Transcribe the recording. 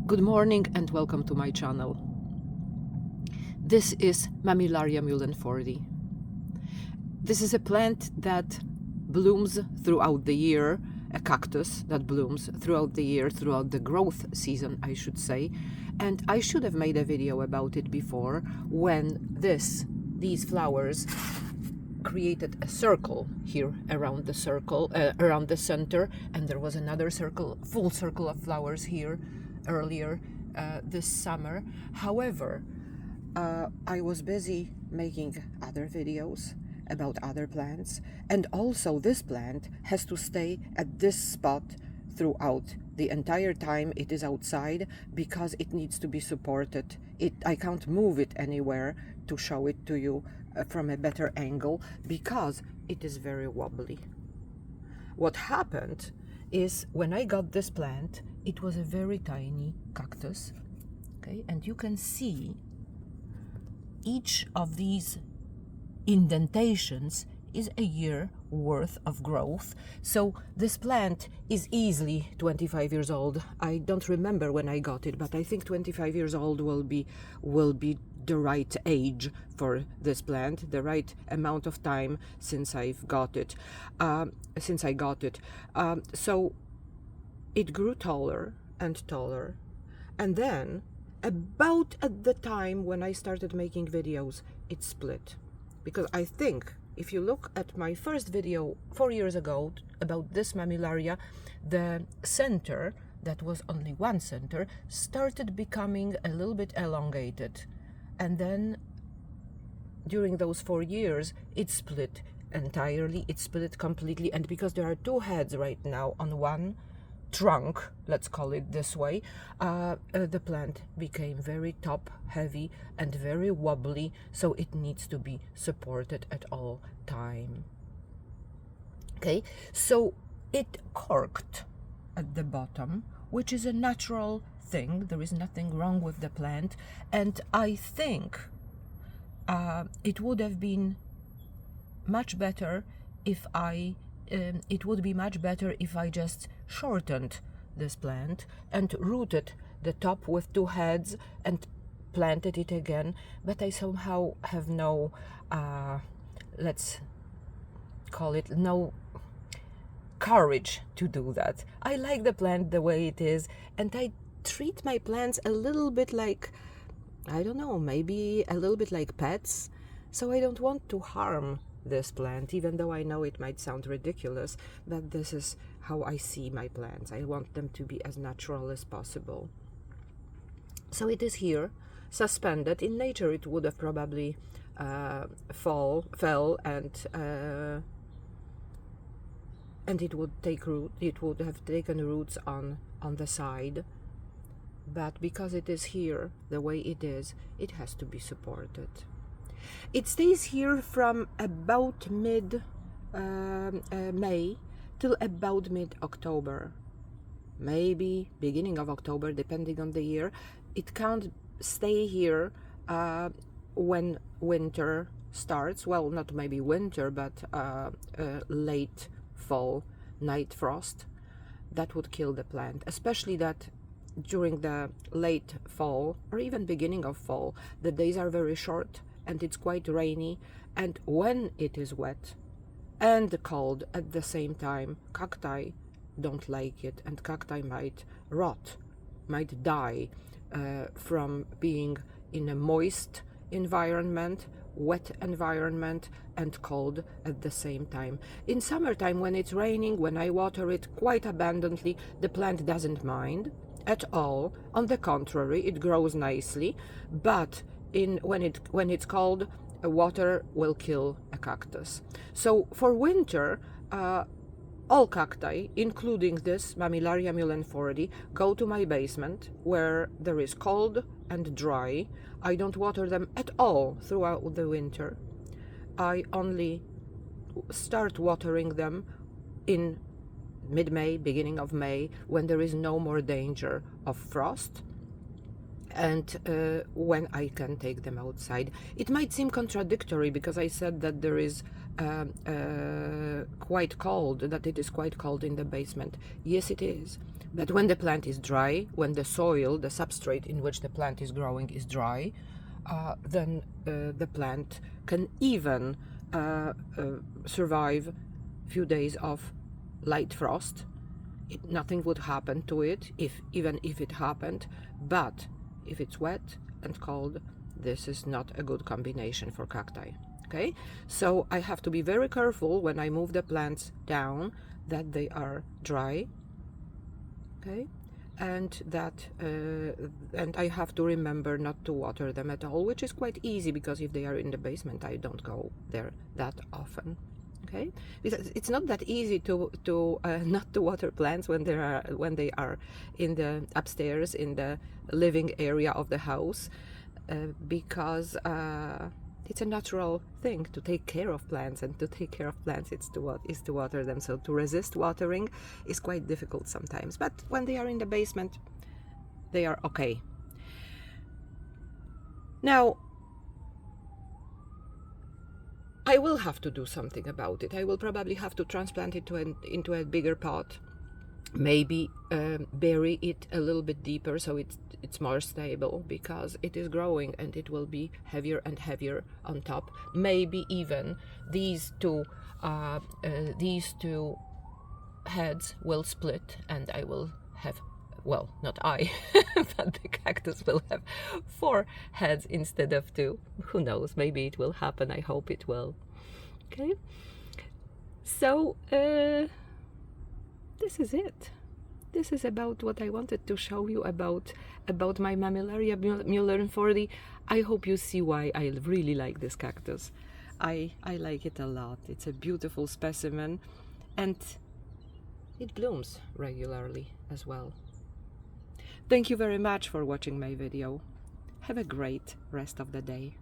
Good morning and welcome to my channel. This is Mammillaria muehlenpfordtii. This is a plant that blooms throughout the year, a cactus that blooms throughout the year, throughout the growth season, I should say. And I should have made a video about it before when these flowers created a circle here around the circle, around the center, and there was another circle, full circle of flowers here earlier this summer. However, I was busy making other videos about other plants, and also this plant has to stay at this spot throughout the entire time it is outside because it needs to be supported. I can't move it anywhere to show it to you from a better angle because it is very wobbly. What happened is when I got this plant, it was a very tiny cactus, okay, and you can see each of these indentations is a year worth of growth. So this plant is easily 25 years old. I don't remember when I got it, but I think 25 years old will be the right age for this plant, the right amount of time since I've got it, since I got it. So it grew taller and taller, and then about at the time when I started making videos, it split. Because I think if you look at my first video 4 years ago about this Mammillaria, the center, that was only one center, started becoming a little bit elongated. And then during those 4 years, it split entirely, it split completely. And because there are two heads right now on one trunk, let's call it this way, the plant became very top heavy and very wobbly, so it needs to be supported at all time. Okay, so it corked at the bottom, which is a natural thing. There is nothing wrong with the plant, and I think it would have been much better if it would be much better if I just shortened this plant and rooted the top with two heads and planted it again, but I somehow have no, let's call it, no courage to do that. I like the plant the way it is, and I treat my plants a little bit like, I don't know, maybe a little bit like pets, so I don't want to harm this plant, even though I know it might sound ridiculous, but this is how I see my plants. I want them to be as natural as possible. So it is here, suspended. In nature it would have probably fell and it would take root. It would have taken roots on the side, but because it is here the way it is, it has to be supported. It stays here from about mid-May till about mid-October, maybe beginning of October, depending on the year. It can't stay here when winter starts. Well, not maybe winter, but late fall, night frost. That would kill the plant, especially that during the late fall or even beginning of fall, the days are very short and it's quite rainy, and when it is wet and cold at the same time, cacti don't like it, and cacti might rot, might die from being in a moist environment, wet environment, and cold at the same time. In summertime, when it's raining, when I water it quite abundantly, the plant doesn't mind at all. On the contrary, it grows nicely, but when it's cold, water will kill a cactus. So for winter, all cacti, including this Mammillaria muehlenpfordtii, go to my basement where there is cold and dry. I don't water them at all throughout the winter. I only start watering them in mid-May, beginning of May, when there is no more danger of frost and when I can take them outside. It might seem contradictory because I said that there is quite cold, that it is quite cold in the basement. Yes, it is, But when the plant is dry, when the soil, the substrate in which the plant is growing is dry, then the plant can even survive a few days of light frost. Nothing would happen to it, even if it happened. But if it's wet and cold, this is not a good combination for cacti. Okay, so I have to be very careful when I move the plants down that they are dry. Okay, and that and I have to remember not to water them at all, which is quite easy because if they are in the basement, I don't go there that often. Okay, it's not that easy to not to water plants when they are in the upstairs in the living area of the house, because it's a natural thing to take care of plants, and to take care of plants is to water them. So to resist watering is quite difficult sometimes, but when they are in the basement, they are okay. Now, I will have to do something about it. I will probably have to transplant it into a bigger pot, maybe bury it a little bit deeper so it's more stable, because it is growing and it will be heavier and heavier on top. Maybe even these two heads will split and I will have, well, not I, but the cactus will have 4 heads instead of 2. Who knows? Maybe it will happen. I hope it will. Okay. So this is it. This is about what I wanted to show you about my Mammillaria muehlenpfordtii. I hope you see why I really like this cactus. I like it a lot. It's a beautiful specimen, and it blooms regularly as well. Thank you very much for watching my video. Have a great rest of the day.